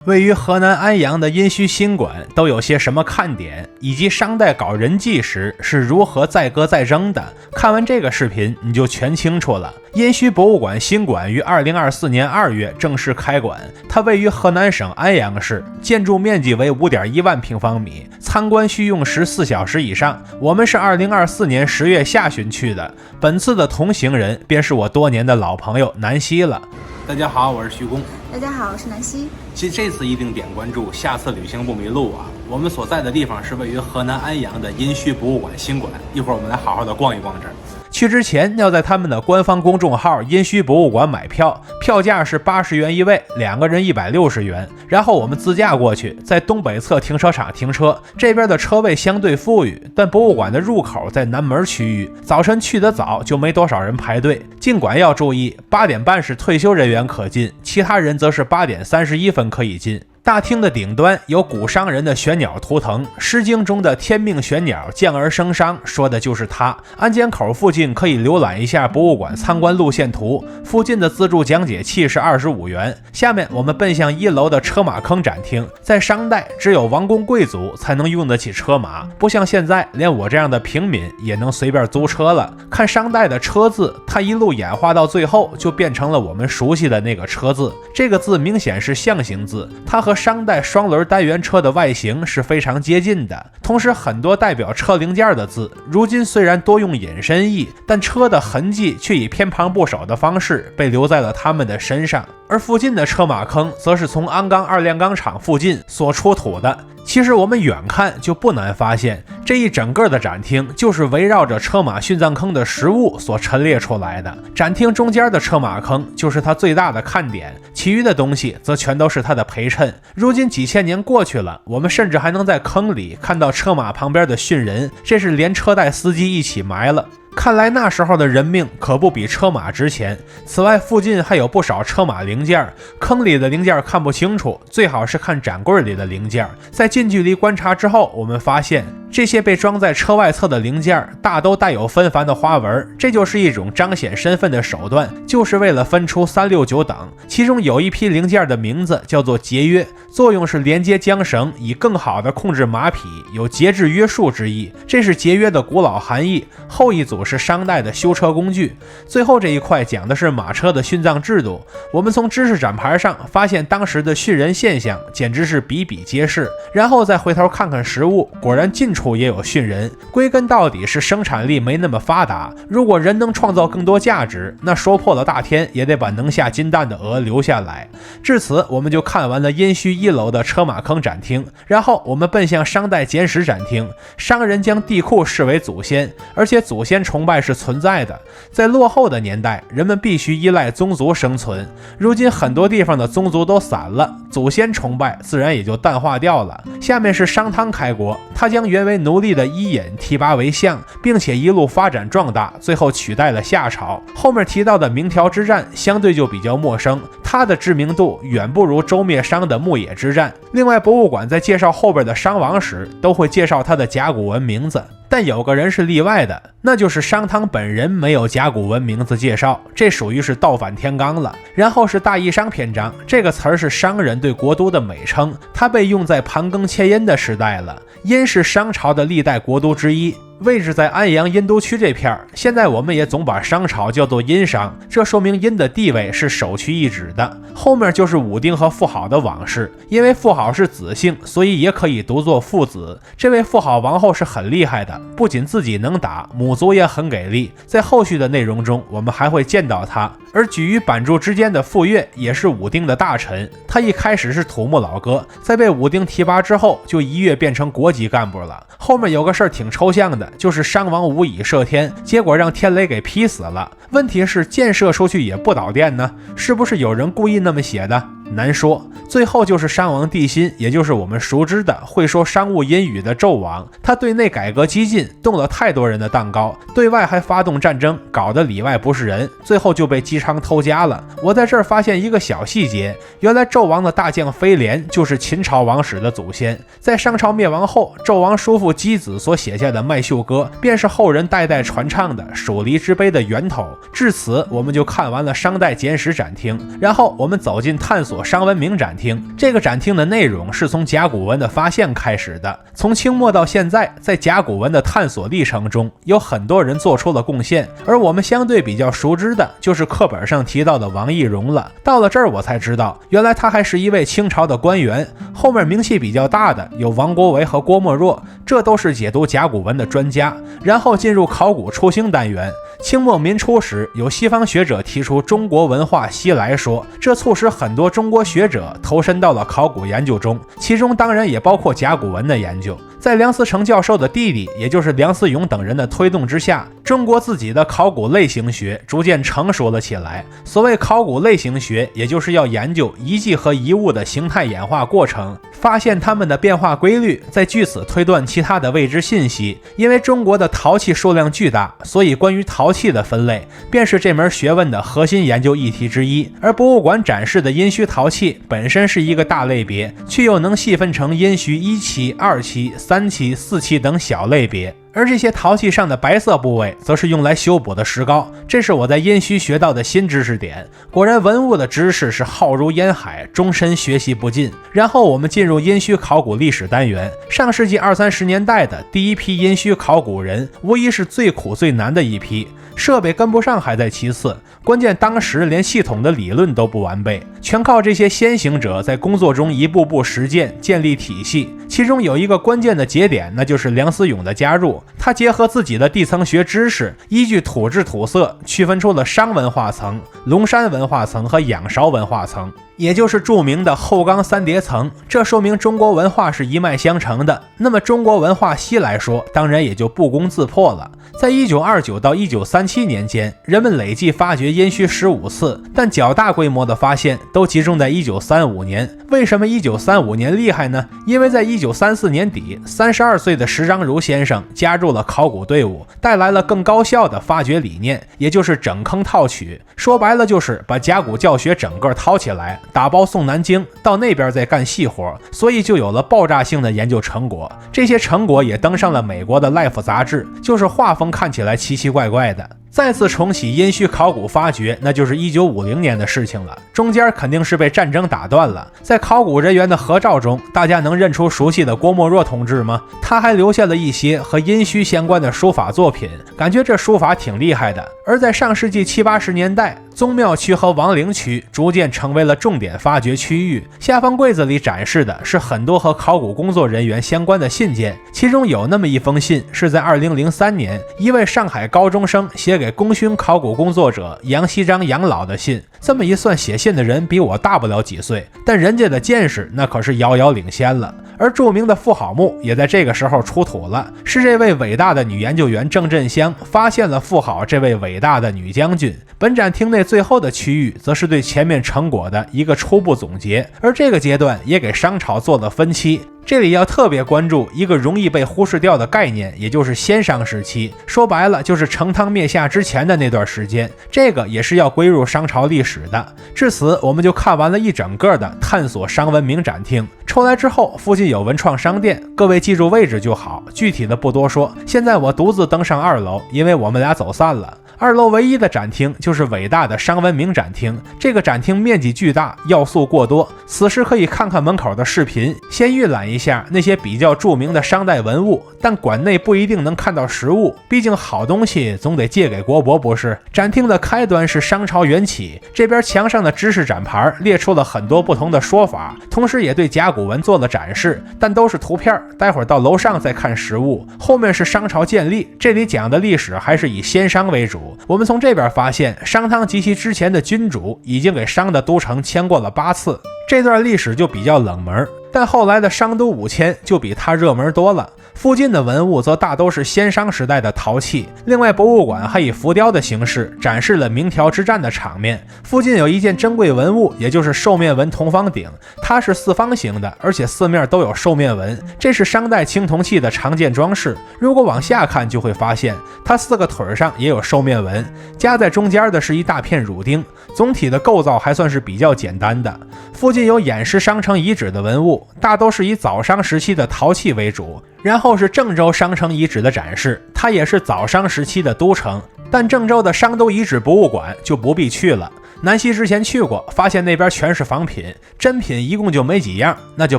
位于河南安阳的殷墟新馆都有些什么看点，以及商代搞人祭时是如何载歌载扔的？看完这个视频你就全清楚了。殷墟博物馆新馆于2024年2月正式开馆，它位于河南省安阳市，建筑面积为5.1万平方米，参观需用14小时以上。我们是2024年10月下旬去的，本次的同行人便是我多年的老朋友南希了。大家好，我是徐工。大家好，我是南希。其实这次一定点关注，下次旅行不迷路啊！我们所在的地方是位于河南安阳的殷墟博物馆新馆，一会儿我们来好好的逛一逛这儿。去之前要在他们的官方公众号殷墟博物馆买票，票价是80元一位，2个人160元。然后我们自驾过去，在东北侧停车场停车，这边的车位相对富裕，但博物馆的入口在南门区域，早晨去得早就没多少人排队。进馆要注意，8点半是退休人员可进，其他人则是8点31分可以进。大厅的顶端有古商人的玄鸟图腾，《诗经》中的天命玄鸟降而生商说的就是它。安检口附近可以浏览一下博物馆参观路线图，附近的自助讲解器是25元。下面我们奔向1楼的车马坑展厅，在商代只有王公贵族才能用得起车马，不像现在连我这样的平民也能随便租车了。看商代的车字，它一路演化到最后就变成了我们熟悉的那个车字，这个字明显是象形字，它和商代双轮单元车的外形是非常接近的。同时很多代表车零件的字，如今虽然多用引申义，但车的痕迹却以偏旁部首的方式被留在了他们的身上。而附近的车马坑则是从鞍钢2炼钢厂附近所出土的。其实我们远看就不难发现，这一整个的展厅就是围绕着车马殉葬坑的实物所陈列出来的。展厅中间的车马坑就是它最大的看点，其余的东西则全都是它的陪衬。如今几千年过去了，我们甚至还能在坑里看到车马旁边的殉人，这是连车带司机一起埋了。看来那时候的人命可不比车马值钱。此外，附近还有不少车马零件，坑里的零件看不清楚，最好是看展柜里的零件。在近距离观察之后，我们发现这些被装在车外侧的零件大都带有纷繁的花纹，这就是一种彰显身份的手段，就是为了分出369等。其中有一批零件的名字叫做节约，作用是连接缰绳，以更好的控制马匹，有节制约束之意，这是节约的古老含义。后一组是商代的修车工具。最后这一块讲的是马车的殉葬制度。我们从知识展牌上发现当时的殉人现象简直是比比皆是，然后再回头看看实物，果然近处也有殉人。归根到底是生产力没那么发达，如果人能创造更多价值，那说破了大天也得把能下金蛋的鹅留下来。至此我们就看完了殷墟1楼的车马坑展厅，然后我们奔向商代简史展厅。商人将地库视为祖先，而且祖先崇拜是存在的。在落后的年代，人们必须依赖宗族生存，如今很多地方的宗族都散了，祖先崇拜自然也就淡化掉了。下面是商汤开国，他将原为奴隶的伊尹提拔为相，并且一路发展壮大，最后取代了夏朝。后面提到的明条之战相对就比较陌生，他的知名度远不如周灭商的牧野之战。另外，博物馆在介绍后边的商王时都会介绍他的甲骨文名字，但有个人是例外的，那就是商汤本人没有甲骨文名字介绍，这属于是倒反天罡了。然后是大邑商篇章，这个词儿是商人对国都的美称，它被用在盘庚迁殷的时代了。殷是商朝的历代国都之一，位置在安阳殷都区这片儿。现在我们也总把商朝叫做殷商，这说明殷的地位是首屈一指的。后面就是武丁和妇好的往事，因为妇好是子姓，所以也可以读作父子。这位妇好王后是很厉害的，不仅自己能打，母族也很给力，在后续的内容中我们还会见到她。而举于版柱之间的傅说也是武丁的大臣，他一开始是土木老哥，在被武丁提拔之后就一跃变成国级干部了。后面有个事儿挺抽象的，就是商王无以射天，结果让天雷给劈死了。问题是箭射出去也不导电呢，是不是有人故意那么写的？难说。最后就是商王帝辛，也就是我们熟知的会说商务殷语的纣王，他对内改革激进，动了太多人的蛋糕，对外还发动战争，搞得里外不是人，最后就被姬昌偷家了。我在这儿发现一个小细节，原来纣王的大将飞廉就是秦朝王室的祖先。在商朝灭亡后，纣王叔父箕子所写下的麦秀歌便是后人代代传唱的蜀离之碑的源头。至此我们就看完了商代简史展厅，然后我们走进探索索商文明展厅。这个展厅的内容是从甲骨文的发现开始的，从清末到现在，在甲骨文的探索历程中，有很多人做出了贡献，而我们相对比较熟知的就是课本上提到的王懿荣了。到了这儿我才知道，原来他还是一位清朝的官员，后面名气比较大的有王国维和郭沫若，这都是解读甲骨文的专家。然后进入考古初兴单元，清末民初时，有西方学者提出中国文化西来说，这促使很多中国学者投身到了考古研究中，其中当然也包括甲骨文的研究。在梁思成教授的弟弟，也就是梁思永等人的推动之下，中国自己的考古类型学逐渐成熟了起来。所谓考古类型学，也就是要研究遗迹和遗物的形态演化过程，发现它们的变化规律，再据此推断其他的未知信息。因为中国的陶器数量巨大，所以关于陶器的分类便是这门学问的核心研究议题之一。而博物馆展示的殷墟陶器本身是一个大类别，却又能细分成殷墟1期、2期、3期、4期等小类别。而这些陶器上的白色部位则是用来修补的石膏，这是我在殷墟学到的新知识点。果然文物的知识是浩如烟海，终身学习不尽。然后我们进入殷墟考古历史单元，上世纪20、30年代的第一批殷墟考古人，无疑是最苦最难的一批。设备跟不上还在其次，关键当时连系统的理论都不完备，全靠这些先行者在工作中一步步实践，建立体系。其中有一个关键的节点，那就是梁思永的加入。他结合自己的地层学知识，依据土质土色区分出了商文化层、龙山文化层和仰韶文化层，也就是著名的后冈三叠层。这说明中国文化是一脉相承的。那么中国文化西来说，当然也就不攻自破了。在1929到1937年间，人们累计发掘殷墟15次，但较大规模的发现都集中在1935年。为什么1935年厉害呢？因为在1934年底，32岁的石章儒先生加入了考古队伍，带来了更高效的发掘理念，也就是整坑套取。说白了就是把甲骨教学整个套起来，打包送南京，到那边再干细活，所以就有了爆炸性的研究成果。这些成果也登上了美国的 Life 杂志，就是画风看起来奇奇怪怪的。再次重启殷墟考古发掘，那就是1950年的事情了，中间肯定是被战争打断了。在考古人员的合照中，大家能认出熟悉的郭沫若同志吗？他还留下了一些和殷墟相关的书法作品，感觉这书法挺厉害的。而在上世纪70、80年代，宗庙区和王陵区逐渐成为了重点发掘区域。下方柜子里展示的是很多和考古工作人员相关的信件，其中有那么一封信是在2003年一位上海高中生写给功勋考古工作者杨锡章杨老的信。这么一算，写信的人比我大不了几岁，但人家的见识那可是遥遥领先了。而著名的妇好墓也在这个时候出土了，是这位伟大的女研究员郑振香发现了妇好这位伟大的女将军。本展厅内最后的区域则是对前面成果的一个初步总结，而这个阶段也给商朝做了分期。这里要特别关注一个容易被忽视掉的概念，也就是先商时期。说白了就是成汤灭夏之前的那段时间，这个也是要归入商朝历史的。至此我们就看完了一整个的探索商文明展厅。出来之后附近有文创商店，各位记住位置就好，具体的不多说。现在我独自登上2楼，因为我们俩走散了。2楼唯一的展厅就是伟大的商文明展厅，这个展厅面积巨大，要素过多。此时可以看看门口的视频，先预览一下那些比较著名的商代文物，但馆内不一定能看到实物，毕竟好东西总得借给国博不是。展厅的开端是商朝缘起，这边墙上的知识展牌列出了很多不同的说法，同时也对甲骨文做了展示，但都是图片，待会儿到楼上再看实物。后面是商朝建立，这里讲的历史还是以先商为主。我们从这边发现，商汤及其之前的君主已经给商的都城迁过了8次，这段历史就比较冷门，但后来的商都5000就比它热门多了。附近的文物则大都是先商时代的陶器，另外博物馆还以浮雕的形式展示了明条之战的场面。附近有一件珍贵文物，也就是兽面纹铜方鼎，它是4方形的，而且4面都有兽面纹，这是商代青铜器的常见装饰。如果往下看就会发现，它4个腿上也有兽面纹，夹在中间的是一大片乳钉，总体的构造还算是比较简单的。附近有偃师商城遗址的文物，大都是以早商时期的陶器为主。然后是郑州商城遗址的展示，它也是早商时期的都城，但郑州的商都遗址博物馆就不必去了。南希之前去过，发现那边全是仿品，真品一共就没几样，那就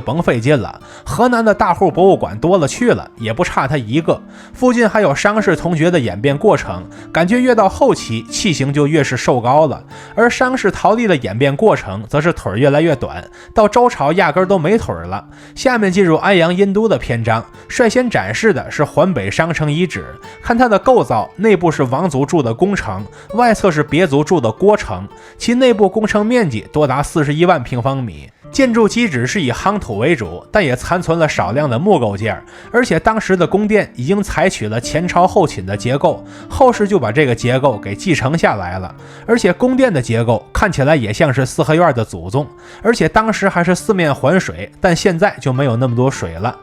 甭费劲了。河南的大户博物馆多了去了，也不差它一个。附近还有商氏同学的演变过程，感觉越到后期器型就越是瘦高了，而商氏陶丽的演变过程则是腿越来越短，到周朝压根都没腿了。下面进入安阳殷都的篇章，率先展示的是环北商城遗址，看它的构造，内部是王族住的宫城，外侧是别族住的郭城，其内部工程面积多达41万平方米。建筑基址是以夯土为主，但也残存了少量的木构件，而且当时的宫殿已经采取了前朝后寝的结构，后世就把这个结构给继承下来了。而且宫殿的结构看起来也像是四合院的祖宗，而且当时还是四面环水，但现在就没有那么多水了。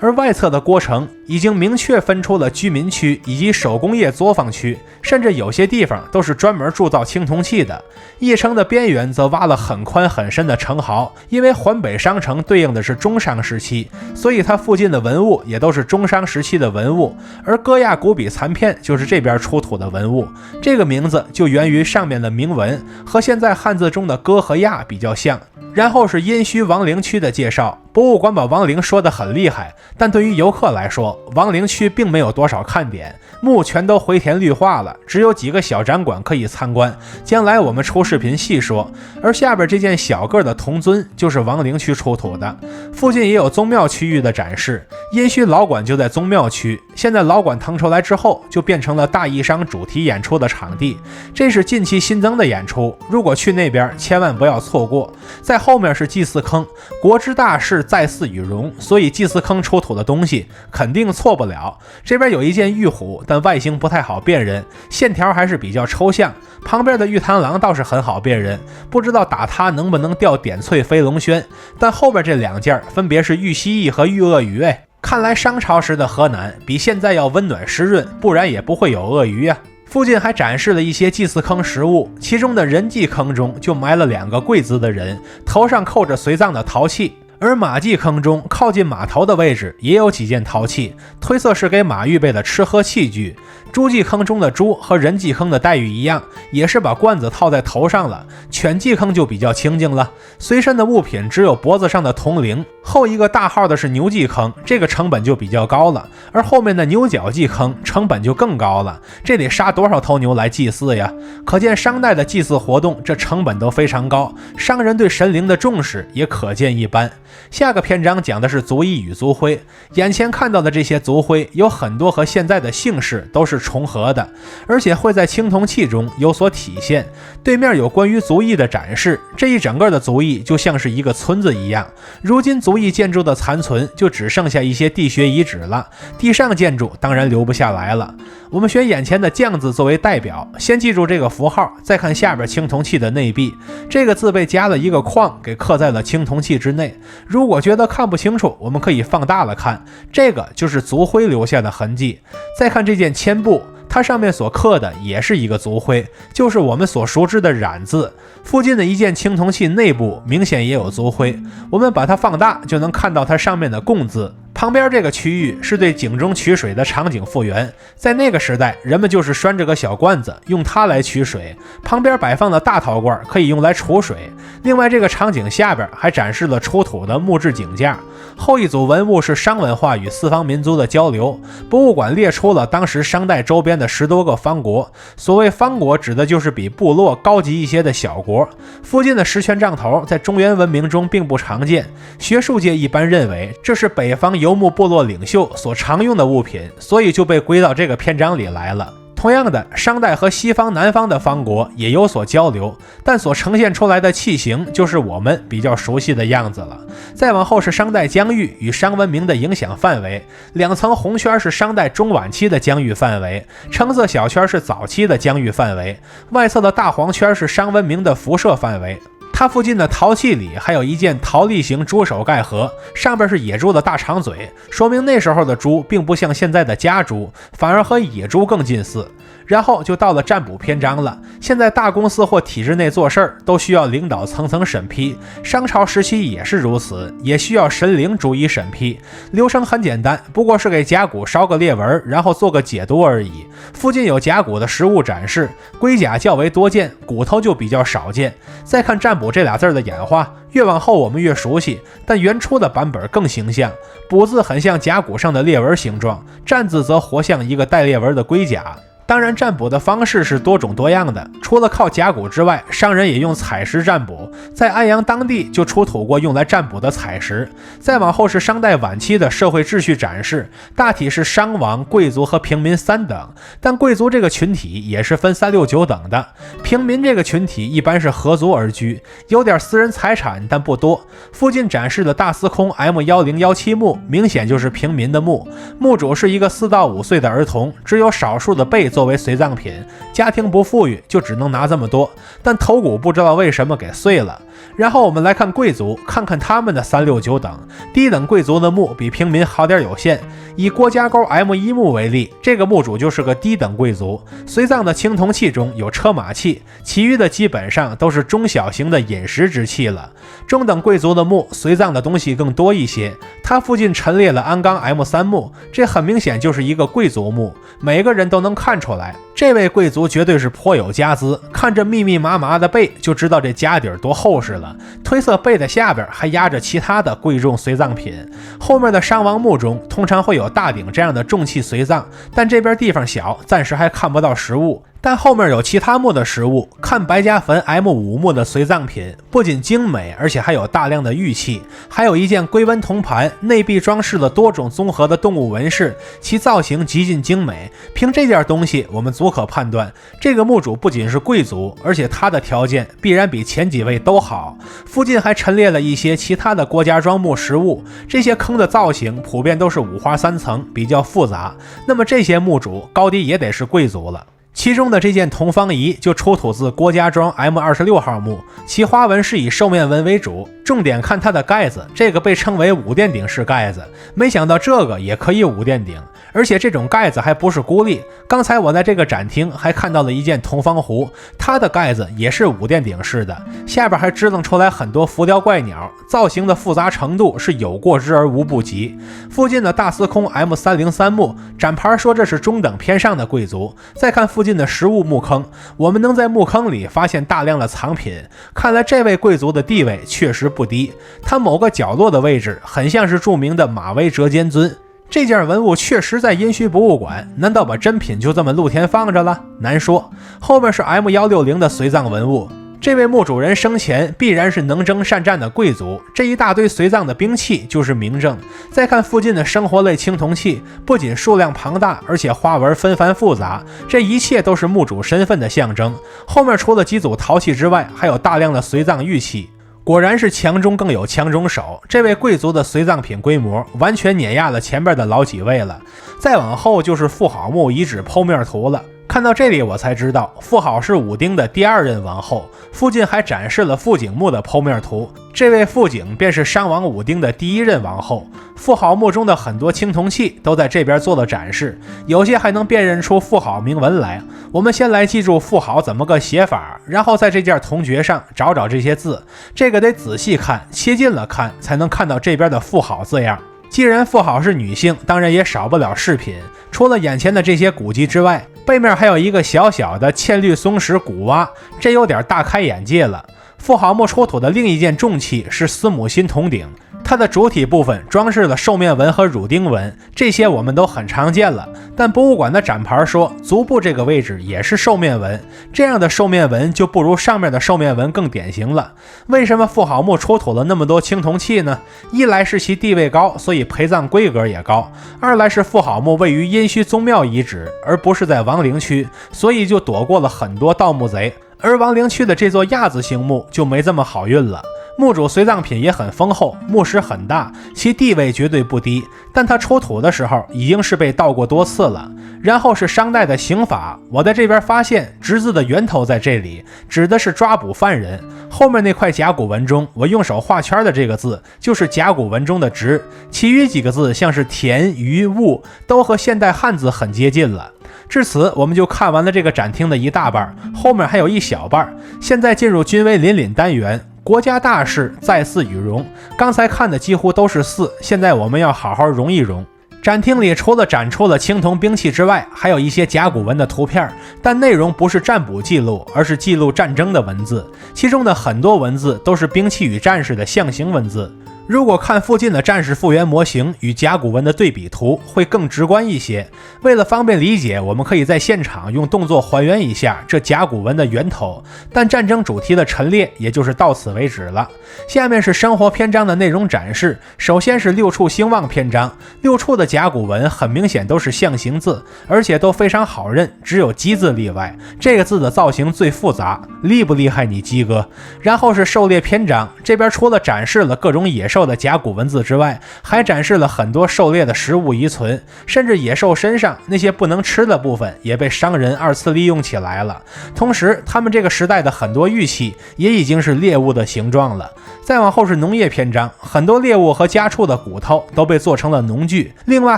而外侧的郭城已经明确分出了居民区以及手工业作坊区，甚至有些地方都是专门铸造青铜器的。驿城的边缘则挖了很宽很深的城壕，因为环北商城对应的是中商时期，所以它附近的文物也都是中商时期的文物。而歌亚古笔残片就是这边出土的文物，这个名字就源于上面的铭文，和现在汉字中的歌和亚比较像。然后是殷墟王陵区的介绍，博物馆把王陵说得很厉害，但对于游客来说，王陵区并没有多少看点，墓全都回填绿化了，只有几个小展馆可以参观，将来我们出视频细说。而下边这件小个的铜尊就是王陵区出土的，附近也有宗庙区域的展示，殷墟老馆就在宗庙区，现在老馆腾出来之后就变成了大义商主题演出的场地，这是近期新增的演出，如果去那边千万不要错过。在后面是祭祀坑，国之大事在祀与戎，所以祭祀坑出土的东西肯定错不了。这边有一件玉虎，但外形不太好辨认，线条还是比较抽象。旁边的玉螳螂倒是很好辨认，不知道打它能不能掉点翠飞龙轩，但后边这两件分别是玉蜥蜴和玉鳄鱼。看来商朝时的河南比现在要温暖湿润，不然也不会有鳄鱼啊。附近还展示了一些祭祀坑实物，其中的人祭坑中就埋了2个贵姿的人，头上扣着随葬的陶器。而马祭坑中靠近马头的位置也有几件陶器，推测是给马预备的吃喝器具。猪祭坑中的猪和人祭坑的待遇一样，也是把冠子套在头上了。犬祭坑就比较清静了，随身的物品只有脖子上的铜铃。后一个大号的是牛祭坑，这个成本就比较高了，而后面的牛角祭坑成本就更高了，这得杀多少头牛来祭祀呀？可见商代的祭祀活动这成本都非常高，商人对神灵的重视也可见一斑。下个篇章讲的是族裔与族徽，眼前看到的这些族徽有很多和现在的姓氏都是重合的，而且会在青铜器中有所体现。对面有关于族裔的展示，这一整个的族裔就像是一个村子一样。如今族裔建筑的残存就只剩下一些地穴遗址了，地上建筑当然留不下来了。我们选眼前的将字作为代表，先记住这个符号，再看下边青铜器的内壁，这个字被加了一个框给刻在了青铜器之内。如果觉得看不清楚，我们可以放大了看，这个就是族徽留下的痕迹。再看这件铅布，它上面所刻的也是一个族徽，就是我们所熟知的冉字。附近的一件青铜器内部明显也有族徽，我们把它放大就能看到它上面的贡字。旁边这个区域是对井中取水的场景复原，在那个时代人们就是拴着个小罐子，用它来取水，旁边摆放的大陶罐可以用来储水。另外这个场景下边还展示了出土的木质井架。后一组文物是商文化与四方民族的交流，博物馆列出了当时商代周边的10多个方国，所谓方国指的就是比部落高级一些的小国。附近的石泉杖头在中原文明中并不常见，学术界一般认为这是北方游牧部落领袖所常用的物品，所以就被归到这个篇章里来了。同样的，商代和西方南方的方国也有所交流，但所呈现出来的器型就是我们比较熟悉的样子了。再往后是商代疆域与商文明的影响范围，2层红圈是商代中晚期的疆域范围，橙色小圈是早期的疆域范围，外侧的大黄圈是商文明的辐射范围。它附近的陶器里还有一件陶立形猪手盖盒，上边是野猪的大长嘴，说明那时候的猪并不像现在的家猪，反而和野猪更近似。然后就到了占卜篇章了。现在大公司或体制内做事儿都需要领导层层审批，商朝时期也是如此，也需要神灵逐一审批。流程很简单，不过是给甲骨烧个裂纹，然后做个解读而已。附近有甲骨的实物展示，龟甲较为多见，骨头就比较少见。再看占卜这俩字的演化，越往后我们越熟悉，但原初的版本更形象。卜字很像甲骨上的裂纹形状，占字则活像一个带裂纹的龟甲。当然，占卜的方式是多种多样的，除了靠甲骨之外，商人也用采石占卜，在安阳当地就出土过用来占卜的采石。再往后是商代晚期的社会秩序展示，大体是商王、贵族和平民三等，但贵族这个群体也是分3、6、9等的。平民这个群体一般是合族而居，有点私人财产，但不多。附近展示的大司空 M1017墓明显就是平民的墓，墓主是一个4到5岁的儿童，只有少数的贝作为随葬品，家庭不富裕就只能拿这么多，但头骨不知道为什么给碎了。然后我们来看贵族，看看他们的3、6、9等。低等贵族的墓比平民好点有限，以郭家沟 M1 墓为例，这个墓主就是个低等贵族，随葬的青铜器中有车马器，其余的基本上都是中小型的饮食之器了。中等贵族的墓随葬的东西更多一些，它附近陈列了鞍钢 M3 墓，这很明显就是一个贵族墓，每个人都能看出来，这位贵族绝对是颇有家资，看着密密麻麻的背就知道这家底多厚实了。推测背的下边还压着其他的贵重随葬品。后面的商王墓中通常会有大鼎这样的重器随葬，但这边地方小，暂时还看不到实物。但后面有其他墓的实物，看白家坟 M5 墓的随葬品不仅精美，而且还有大量的玉器，还有一件龟纹铜盘，内壁装饰了多种综合的动物纹饰，其造型极尽精美。凭这件东西我们足可判断，这个墓主不仅是贵族，而且他的条件必然比前几位都好。附近还陈列了一些其他的郭家庄墓实物，这些坑的造型普遍都是5花3层，比较复杂，那么这些墓主高低也得是贵族了。其中的这件铜方仪就出土自郭家庄 M26 号墓，其花纹是以兽面纹为主，重点看它的盖子，这个被称为五殿顶式盖子，没想到这个也可以五殿顶，而且这种盖子还不是孤立。刚才我在这个展厅还看到了一件铜方壶，它的盖子也是五殿顶式的，下边还支棱出来很多浮雕怪鸟，造型的复杂程度是有过之而无不及。附近的大司空 M303 墓，展牌说这是中等偏上的贵族。再看附近的实物墓坑，我们能在墓坑里发现大量的藏品，看来这位贵族的地位确实不低，他某个角落的位置很像是著名的马嵬折肩尊。这件文物确实在殷墟博物馆，难道把真品就这么露天放着了？难说。后面是 M160 的随葬文物，这位墓主人生前必然是能征善战的贵族，这一大堆随葬的兵器就是明证。再看附近的生活类青铜器，不仅数量庞大，而且花纹纷繁复杂，这一切都是墓主身份的象征。后面除了几组陶器之外，还有大量的随葬玉器。果然是强中更有强中手，这位贵族的随葬品规模完全碾压了前边的老几位了。再往后就是妇好墓遗址剖面图了。看到这里我才知道，妇好是武丁的第2任王后，附近还展示了妇景墓的剖面图，这位妇景便是商王武丁的第1任王后。妇好墓中的很多青铜器都在这边做了展示，有些还能辨认出妇好铭文来。我们先来记住妇好怎么个写法，然后在这件铜珏上找找这些字，这个得仔细看，切近了看才能看到这边的妇好字样。既然妇好是女性，当然也少不了饰品，除了眼前的这些古籍之外，背面还有一个小小的嵌绿松石古蛙，这有点大开眼界了。妇好墓出土的另一件重器是司母心铜鼎，它的主体部分装饰了兽面纹和乳钉纹，这些我们都很常见了，但博物馆的展牌说足部这个位置也是兽面纹，这样的兽面纹就不如上面的兽面纹更典型了。为什么妇好墓出土了那么多青铜器呢？一来是其地位高，所以陪葬规格也高；二来是妇好墓位于殷墟宗庙遗址，而不是在王陵区，所以就躲过了很多盗墓贼。而王陵区的这座亚字形墓就没这么好运了。墓主随葬品也很丰厚，墓室很大，其地位绝对不低，但它出土的时候已经是被盗过多次了。然后是商代的刑法，我在这边发现直字的源头在这里，指的是抓捕犯人。后面那块甲骨文中，我用手画圈的这个字就是甲骨文中的直，其余几个字像是田、鱼、物，都和现代汉字很接近了。至此，我们就看完了这个展厅的一大半，后面还有一小半。现在进入军威凛凛单元，国家大事在祀与戎。刚才看的几乎都是祀，现在我们要好好融一融。展厅里除了展出了青铜兵器之外，还有一些甲骨文的图片，但内容不是占卜记录，而是记录战争的文字，其中的很多文字都是兵器与战士的象形文字。如果看附近的战士复原模型与甲骨文的对比图，会更直观一些。为了方便理解，我们可以在现场用动作还原一下这甲骨文的源头，但战争主题的陈列也就是到此为止了。下面是生活篇章的内容展示，首先是六畜兴旺篇章，六畜的甲骨文很明显都是象形字，而且都非常好认，只有鸡字例外，这个字的造型最复杂，厉不厉害你鸡哥？然后是狩猎篇章，这边除了展示了各种野兽的甲骨文字之外，还展示了很多狩猎的食物遗存，甚至野兽身上那些不能吃的部分也被商人二次利用起来了。同时，他们这个时代的很多玉器也已经是猎物的形状了。再往后是农业篇章，很多猎物和家畜的骨头都被做成了农具，另外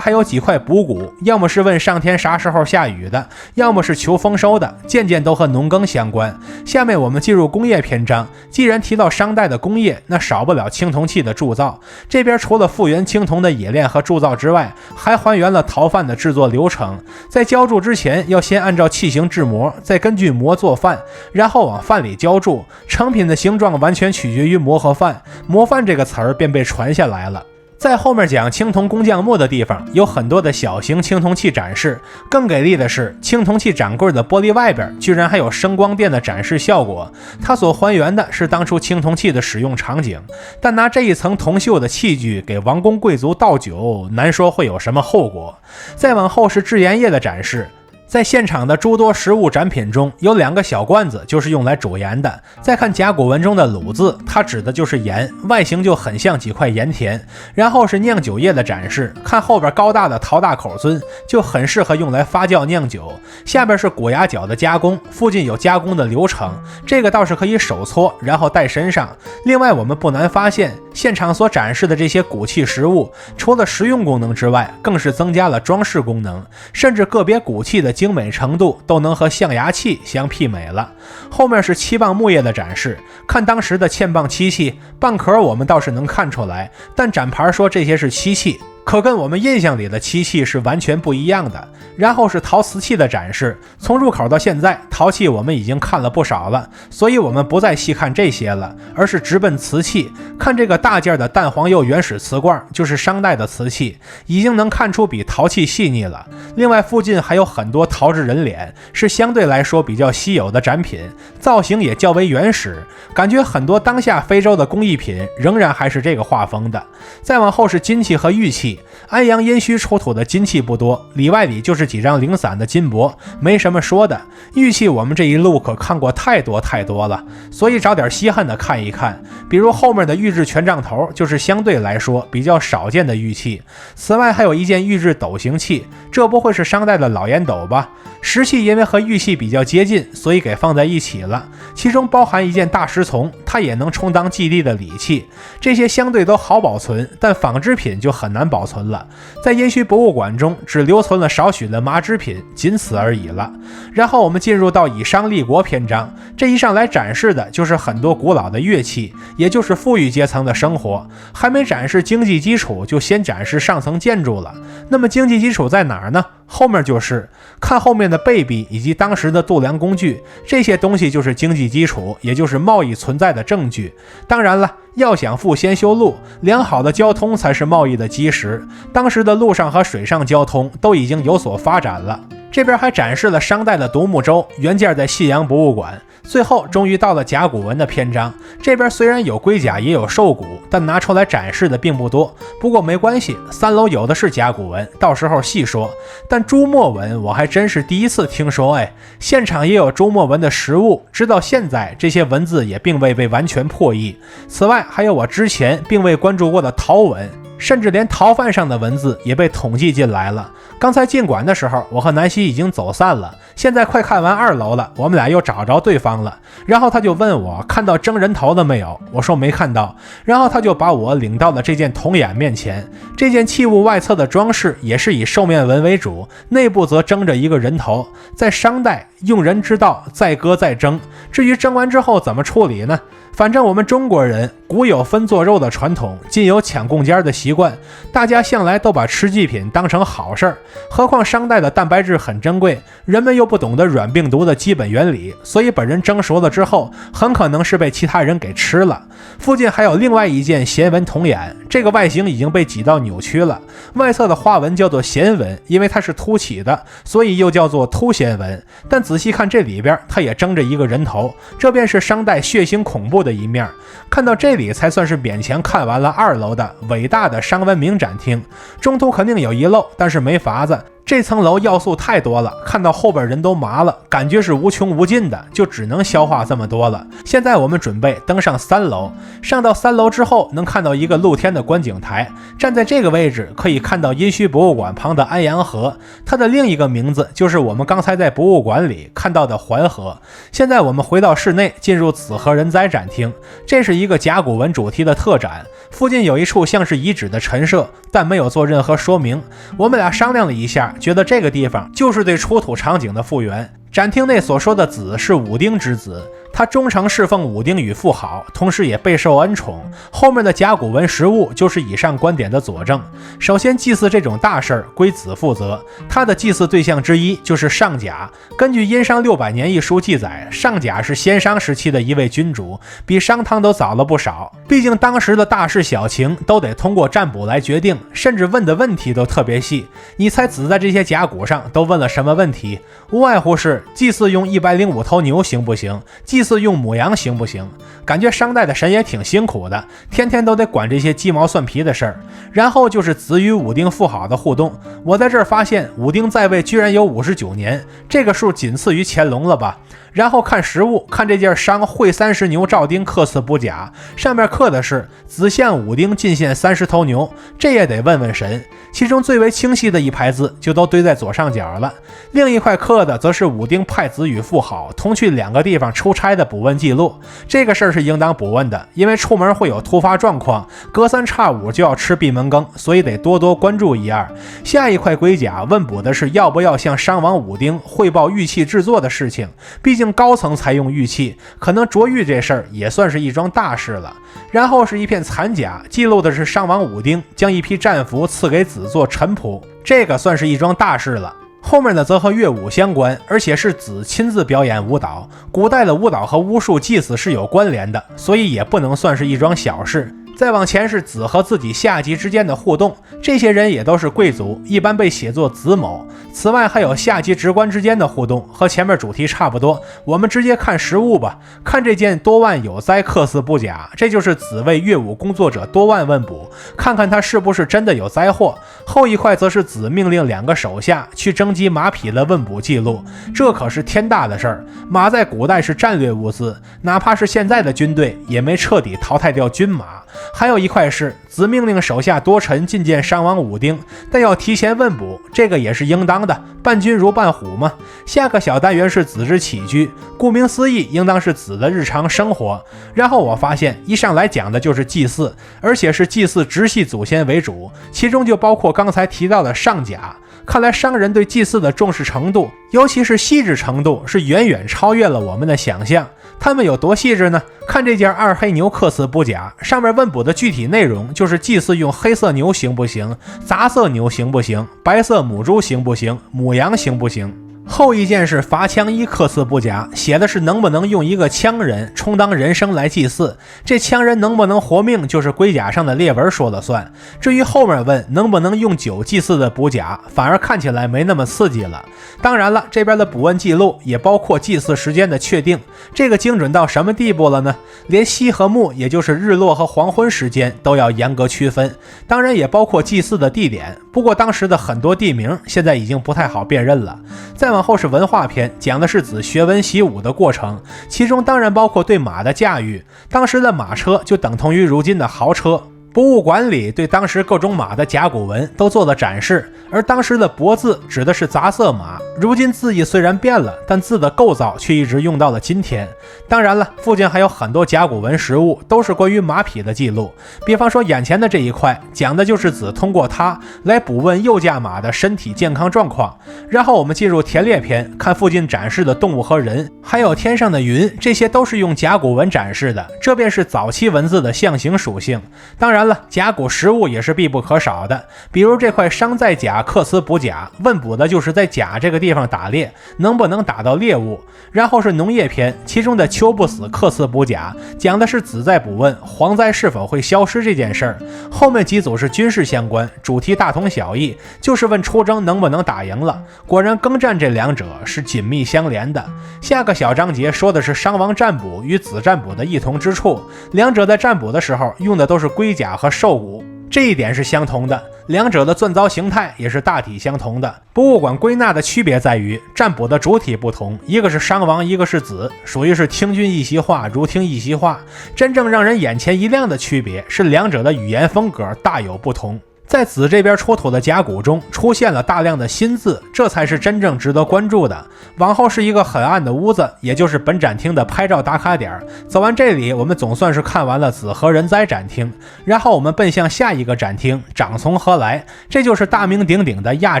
还有几块补骨，要么是问上天啥时候下雨的，要么是求丰收的，件件都和农耕相关。下面我们进入工业篇章，既然提到商代的工业，那少不了青铜器的铸造。这边除了复原青铜的冶炼和铸造之外，还还原了陶饭的制作流程。在浇铸之前，要先按照器型制模，再根据模做饭，然后往饭里浇铸。成品的形状完全取决于模和饭，模范这个词儿便被传下来了。在后面讲青铜工匠墓的地方，有很多的小型青铜器展示。更给力的是，青铜器展柜的玻璃外边居然还有声光电的展示效果，它所还原的是当初青铜器的使用场景。但拿这一层铜锈的器具给王公贵族倒酒，难说会有什么后果。再往后是制盐业的展示。在现场的诸多食物展品中，有2个小罐子就是用来煮盐的。再看甲骨文中的鲁字，它指的就是盐，外形就很像几块盐田。然后是酿酒业的展示，看后边高大的陶大口尊，就很适合用来发酵酿酒。下边是果芽角的加工，附近有加工的流程，这个倒是可以手搓，然后带身上。另外我们不难发现，现场所展示的这些骨器食物，除了实用功能之外，更是增加了装饰功能，甚至个别骨器的精美程度都能和象牙器相媲美了。后面是漆棒木业的展示，看当时的嵌棒漆器，蚌壳我们倒是能看出来，但展牌说这些是漆器，可跟我们印象里的漆器是完全不一样的。然后是陶瓷器的展示，从入口到现在，陶器我们已经看了不少了，所以我们不再细看这些了，而是直奔瓷器。看这个大件的蛋黄釉原始瓷罐，就是商代的瓷器，已经能看出比陶器细腻了。另外附近还有很多陶制人脸，是相对来说比较稀有的展品，造型也较为原始，感觉很多当下非洲的工艺品仍然还是这个画风的。再往后是金器和玉器，安阳殷墟出土的金器不多，里外里就是几张零散的金箔，没什么说的。玉器我们这一路可看过太多了，所以找点稀罕的看一看，比如后面的玉制权杖头就是相对来说比较少见的玉器。此外还有一件玉制斗形器，这不会是商代的老烟斗吧？石器因为和玉器比较接近，所以给放在一起了，其中包含一件大石丛，它也能充当祭地的礼器。这些相对都好保存，但仿制品就很难保存了。在殷墟博物馆中只留存了少许的麻制品，仅此而已了。然后我们进入到以商立国篇章，这一上来展示的就是很多古老的乐器，也就是富裕阶层的生活。还没展示经济基础，就先展示上层建筑了。那么经济基础在哪儿呢？后面就是看后面的贝币以及当时的度量工具，这些东西就是经济基础，也就是贸易存在的证据。当然了，要想富先修路，良好的交通才是贸易的基石。当时的陆上和水上交通都已经有所发展了。这边还展示了商代的独木舟，原件在信阳博物馆。最后终于到了甲骨文的篇章，这边虽然有龟甲也有兽骨，但拿出来展示的并不多。不过没关系，3楼有的是甲骨文，到时候细说。但朱墨文我还真是第一次听说哎，现场也有朱墨文的实物，直到现在这些文字也并未被完全破译。此外还有我之前并未关注过的陶文，甚至连逃犯上的文字也被统计进来了。刚才进馆的时候，我和南希已经走散了，现在快看完2楼了，我们俩又找着对方了。然后他就问我看到蒸人头了没有，我说没看到。然后他就把我领到了这件铜眼面前，这件器物外侧的装饰也是以兽面纹为主，内部则蒸着一个人头。在商代用人之道，再割再蒸，至于蒸完之后怎么处理呢？反正我们中国人古有分做肉的传统，今有抢供件的习惯，大家向来都把吃祭品当成好事儿。何况商代的蛋白质很珍贵，人们又不懂得软病毒的基本原理，所以本人蒸熟了之后，很可能是被其他人给吃了。附近还有另外一件弦纹铜眼，这个外形已经被挤到扭曲了，外侧的花纹叫做弦纹，因为它是凸起的，所以又叫做凸弦纹。但仔细看这里边，它也蒸着一个人头，这便是商代血腥恐怖的一面。看到这里才算是勉强看完了2楼的伟大的商文明展厅，中途肯定有遗漏，但是没法子，这层楼要素太多了，看到后边人都麻了，感觉是无穷无尽的，就只能消化这么多了。现在我们准备登上3楼，上到3楼之后能看到一个露天的观景台，站在这个位置可以看到殷墟博物馆旁的安阳河，它的另一个名字就是我们刚才在博物馆里看到的环河。现在我们回到室内，进入子河人哉展厅，这是一个甲骨文主题的特展，附近有一处像是遗址的陈设，但没有做任何说明。我们俩商量了一下，觉得这个地方就是对出土场景的复原。展厅内所说的子是武丁之子，他忠诚侍奉武丁与妇好，同时也备受恩宠。后面的甲骨文实物就是以上观点的佐证。首先，祭祀这种大事儿归子负责，他的祭祀对象之一就是上甲。根据《殷商600年》一书记载，上甲是先商时期的一位君主，比商汤都早了不少。毕竟当时的大事小情都得通过占卜来决定，甚至问的问题都特别细。你猜子在这些甲骨上都问了什么问题？无外乎是祭祀用105头牛行不行？祭祀用母羊行不行？感觉商代的神也挺辛苦的，天天都得管这些鸡毛蒜皮的事儿。然后就是子与武丁妇好的互动，我在这儿发现武丁在位居然有59年，这个数仅次于乾隆了吧？然后看实物，看这件商会30牛赵丁刻刺补甲，上面刻的是子献武丁进献30头牛，这也得问问神。其中最为清晰的一排字就都堆在左上角了，另一块刻的则是武丁派子与妇好同去2个地方出差的卜问记录。这个事儿是应当卜问的，因为出门会有突发状况，隔3差5就要吃闭门羹，所以得多多关注一二。下一块龟甲问卜的是要不要向商王武丁汇报玉器制作的事情，毕竟高层才用玉器，可能琢玉这事儿也算是一桩大事了。然后是一片残甲，记录的是商王武丁将一批战俘赐给子做臣仆，这个算是一桩大事了。后面的则和乐舞相关，而且是子亲自表演舞蹈。古代的舞蹈和巫术祭祀是有关联的，所以也不能算是一桩小事。再往前是子和自己下级之间的互动，这些人也都是贵族，一般被写作子某。此外还有下级职官之间的互动，和前面主题差不多。我们直接看实物吧，看这件多万有灾刻刺补甲，这就是子为乐舞工作者多万问卜，看看他是不是真的有灾祸。后一块则是子命令2个手下去征集马匹的问卜记录，这可是天大的事儿。马在古代是战略物资，哪怕是现在的军队也没彻底淘汰掉军马。还有一块是子命令手下多臣觐见商王武丁，但要提前问卜，这个也是应当的，伴君如伴虎嘛。下个小单元是子之起居，顾名思义应当是子的日常生活。然后我发现一上来讲的就是祭祀，而且是祭祀直系祖先为主，其中就包括刚才提到的上甲。看来商人对祭祀的重视程度，尤其是细致程度，是远远超越了我们的想象。他们有多细致呢？看这件2黑牛刻刺补甲，上面问卜的具体内容就是祭祀用黑色牛行不行，杂色牛行不行，白色母猪行不行，母羊行不行。后一件是伐羌衣克刺不假，写的是能不能用一个羌人充当人生来祭祀，这羌人能不能活命就是龟甲上的裂纹说了算。至于后面问能不能用酒祭祀的补甲，反而看起来没那么刺激了。当然了，这边的卜问记录也包括祭祀时间的确定，这个精准到什么地步了呢？连西和暮，也就是日落和黄昏时间都要严格区分，当然也包括祭祀的地点，不过当时的很多地名现在已经不太好辨认了。再往后是文化篇，讲的是指学文习武的过程，其中当然包括对马的驾驭，当时的马车就等同于如今的豪车。博物馆里对当时各种马的甲骨文都做了展示，而当时的帛字指的是杂色马，如今字义虽然变了，但字的构造却一直用到了今天。当然了，附近还有很多甲骨文实物，都是关于马匹的记录，比方说眼前的这一块，讲的就是指通过它来卜问幼驾马的身体健康状况。然后我们进入田猎篇，看附近展示的动物和人，还有天上的云，这些都是用甲骨文展示的，这便是早期文字的象形属性。当然了，甲骨实物也是必不可少的，比如这块商在甲克刺补甲，问卜的就是在甲这个地方打猎能不能打到猎物。然后是农业篇，其中的秋不死克刺补甲，讲的是子在卜问蝗灾是否会消失这件事儿。后面几组是军事相关，主题大同小异，就是问出征能不能打赢了。果然耕战这两者是紧密相连的。下个小章节说的是商王占卜与子占卜的异同之处，两者在占卜的时候用的都是龟甲和兽骨，这一点是相同的，两者的钻凿形态也是大体相同的。博物馆归纳的区别在于占卜的主体不同，一个是商王，一个是子，属于是听君一席话，如听一席话。真正让人眼前一亮的区别是两者的语言风格大有不同。在子这边出土的甲骨中出现了大量的新字，这才是真正值得关注的。往后是一个很暗的屋子，也就是本展厅的拍照打卡点。走完这里，我们总算是看完了子和人哉展厅，然后我们奔向下一个展厅，长从何来？这就是大名鼎鼎的亚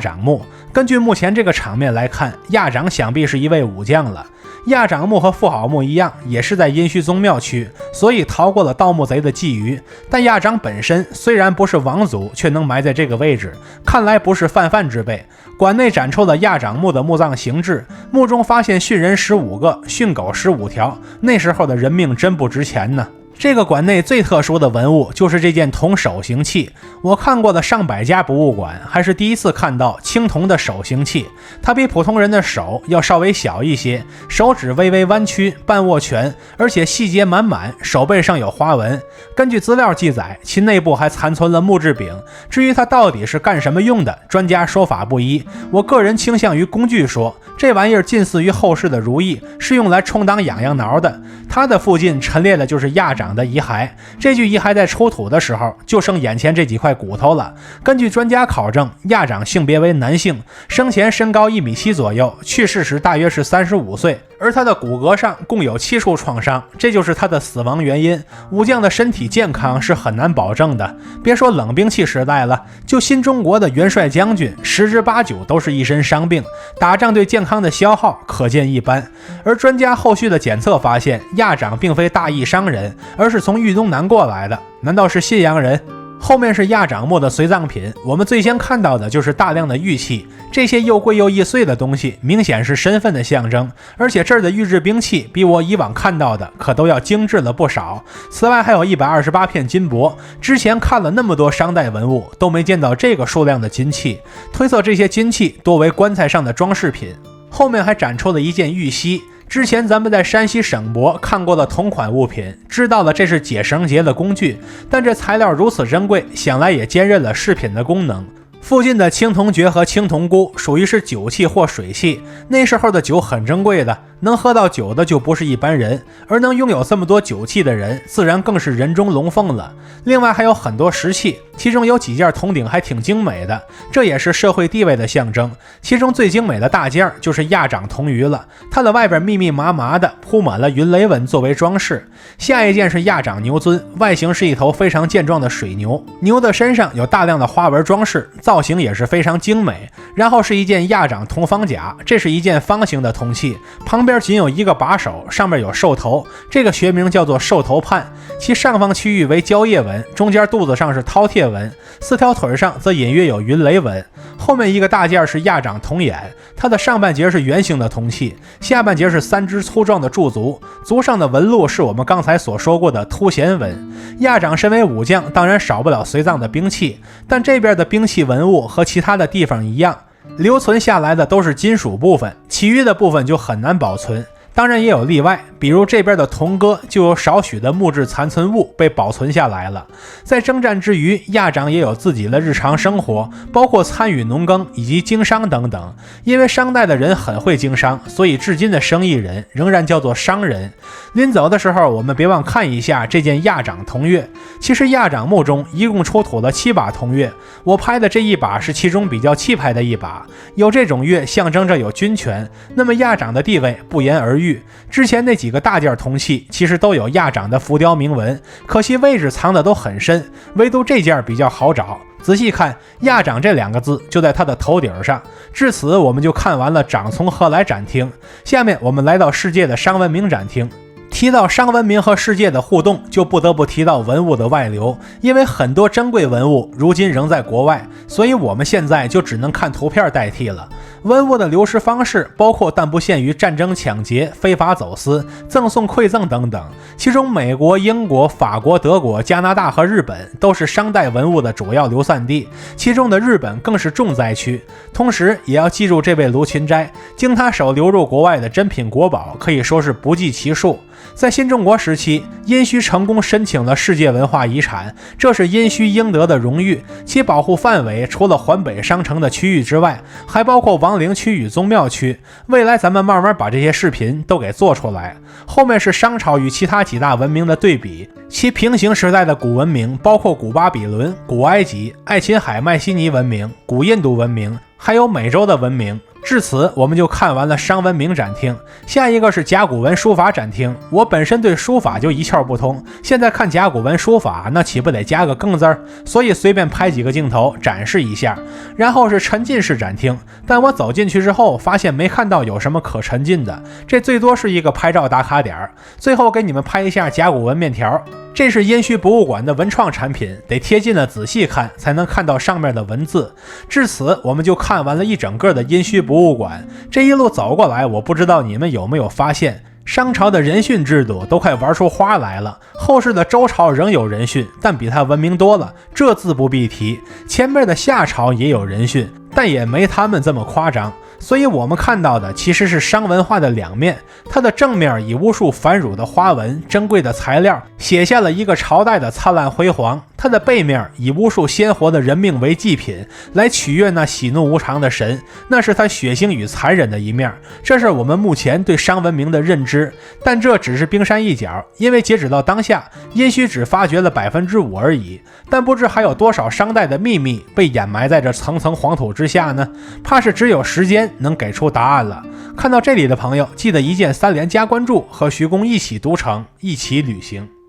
长墓。根据目前这个场面来看，亚长想必是一位武将了。亚长墓和妇好墓一样，也是在殷墟宗庙区，所以逃过了盗墓贼的觊觎。但亚长本身虽然不是王族，却能埋在这个位置，看来不是泛泛之辈。馆内展出了亚长墓的墓葬形制，墓中发现殉人15个，殉狗15条，那时候的人命真不值钱呢。这个馆内最特殊的文物就是这件铜手形器，我看过的上百家博物馆，还是第一次看到青铜的手形器。它比普通人的手要稍微小一些，手指微微弯曲，半握拳，而且细节满满，手背上有花纹。根据资料记载，其内部还残存了木质柄。至于它到底是干什么用的，专家说法不一。我个人倾向于工具说，这玩意儿近似于后世的如意，是用来充当痒痒挠的。它的附近陈列的就是亚长的遗骸，这具遗骸在出土的时候就剩眼前这几块骨头了。根据专家考证，亚长性别为男性，生前身高1.7米左右，去世时大约是35岁，而他的骨骼上共有7处创伤，这就是他的死亡原因。武将的身体健康是很难保证的，别说冷兵器时代了，就新中国的元帅将军10之8九都是一身伤病，打仗对健康的消耗可见一斑。而专家后续的检测发现，亚长并非大义商人，而是从豫东南过来的，难道是信阳人？后面是亚长墓的随葬品，我们最先看到的就是大量的玉器，这些又贵又易碎的东西明显是身份的象征，而且这儿的玉制兵器比我以往看到的可都要精致了不少。此外还有128片金箔，之前看了那么多商代文物都没见到这个数量的金器，推测这些金器多为棺材上的装饰品。后面还展出了一件玉犀，之前咱们在山西省博看过的同款物品，知道了这是解绳结的工具，但这材料如此珍贵，想来也兼任了饰品的功能。附近的青铜爵和青铜菇属于是酒器或水器，那时候的酒很珍贵的，能喝到酒的就不是一般人，而能拥有这么多酒器的人自然更是人中龙凤了。另外还有很多石器，其中有几件铜鼎还挺精美的，这也是社会地位的象征。其中最精美的大件就是亚长铜鱼了，它的外边密密麻麻的铺满了云雷纹作为装饰。下一件是亚长牛尊，外形是一头非常健壮的水牛，牛的身上有大量的花纹装饰，造型也是非常精美。然后是一件亚长铜方甲，这是一件方形的铜器，旁边仅有一个把手，上面有兽头，这个学名叫做兽头判，其上方区域为蕉叶纹，中间肚子上是饕餮纹，4条腿上则隐约有云雷纹。后面一个大件是亚长铜眼，它的上半截是圆形的铜器，下半截是3只粗壮的柱足，足上的纹路是我们刚才所说过的凸弦纹。亚长身为武将，当然少不了随葬的兵器，但这边的兵器文物和其他的地方一样，留存下来的都是金属部分，其余的部分就很难保存。当然也有例外，比如这边的铜戈就有少许的木质残存物被保存下来了。在征战之余，亚长也有自己的日常生活，包括参与农耕以及经商等等。因为商代的人很会经商，所以至今的生意人仍然叫做商人。临走的时候，我们别忘看一下这件亚长铜钺。其实亚长墓中一共出土了7把铜钺，我拍的这一把是其中比较气派的一把。有这种钺象征着有军权，那么亚长的地位不言而喻。之前那几个大件铜器其实都有亚长的浮雕铭文，可惜位置藏的都很深，唯独这件比较好找。仔细看，亚长这2个字就在他的头顶上。至此我们就看完了长从何来展厅，下面我们来到世界的商文明展厅。提到商文明和世界的互动，就不得不提到文物的外流，因为很多珍贵文物如今仍在国外，所以我们现在就只能看图片代替了。文物的流失方式包括但不限于战争、抢劫、非法走私、赠送、馈赠等等，其中美国、英国、法国、德国、加拿大和日本都是商代文物的主要流散地，其中的日本更是重灾区。同时也要记住这位卢芹斋，经他手流入国外的珍品国宝可以说是不计其数。在新中国时期，殷墟成功申请了世界文化遗产，这是殷墟应得的荣誉。其保护范围除了环北商城的区域之外，还包括王陵区与宗庙区。未来咱们慢慢把这些视频都给做出来。后面是商朝与其他几大文明的对比，其平行时代的古文明包括古巴比伦、古埃及、爱琴海迈锡尼文明、古印度文明，还有美洲的文明。至此我们就看完了商文明展厅，下一个是甲骨文书法展厅。我本身对书法就一窍不通，现在看甲骨文书法那岂不得加个更字儿，所以随便拍几个镜头展示一下。然后是沉浸式展厅，但我走进去之后发现没看到有什么可沉浸的，这最多是一个拍照打卡点。最后给你们拍一下甲骨文面条，这是殷墟博物馆的文创产品，得贴近了仔细看才能看到上面的文字。至此我们就看完了一整个的殷墟博物馆。这一路走过来，我不知道你们有没有发现，商朝的人训制度都快玩出花来了。后世的周朝仍有人训，但比它文明多了，这自不必提。前面的夏朝也有人训，但也没他们这么夸张。所以我们看到的其实是商文化的两面，它的正面以无数繁缛的花纹、珍贵的材料写下了一个朝代的灿烂辉煌，它的背面以无数鲜活的人命为祭品来取悦那喜怒无常的神，那是它血腥与残忍的一面。这是我们目前对商文明的认知，但这只是冰山一角，因为截止到当下，殷墟只发掘了 5% 而已，但不知还有多少商代的秘密被掩埋在这层层黄土之下呢？怕是只有时间能给出答案了。看到这里的朋友，记得一键3连加关注，和徐工一起读城，一起旅行。